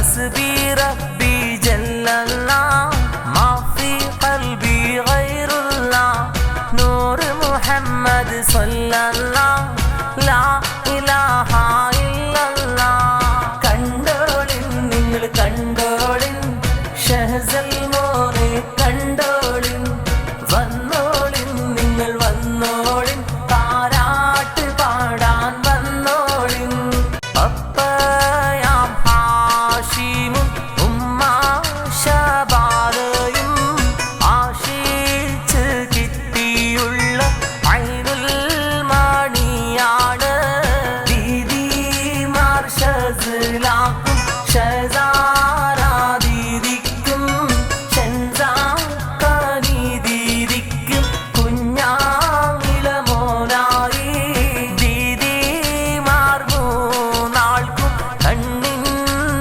حسبي ربي جل الله ما في قلبي غير الله نور محمد صلى الله لا إله إلا الله കണ്ടോളിൻ നിങ്ങൾ കണ്ടോളിൻ ഷഹ്സൽ മോനെ കണ്ടോളിൻ വന്നോളിൻ നിങ്ങൾ വന്നോളിൻ താരാട്ട് പാടാൻ വന്നോളിൻ അപ്പയാം ഹാഷിമും ഉമ്മ ശബാലയും ആശിച്ച് കിട്ടിയുള്ള ഐനുൽ മണിയാണ് ദീദിമാർ ഷഹ്സലാക്കും ഷഹ്സാരാ ദീദിക്കും ഷൻസാക്കനി ദീദിക്കും കുഞ്ഞാമിളമോനായി ദീദിമാർ മൂന്നാൾക്കും കണ്ണിൻ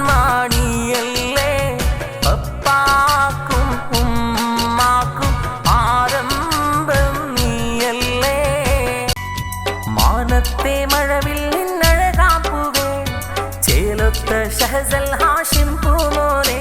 മണിയല്ലേ പപ്പാക്കും ഉമ്മാക്കും ആരംഭം നീയല്ലേ മാനത്തെ മഴവിൽ നിന്നഴകാപ്പുവേ ചേലൊത്ത ഷഹ്സൽ ഹാഷിം പൂമോനെ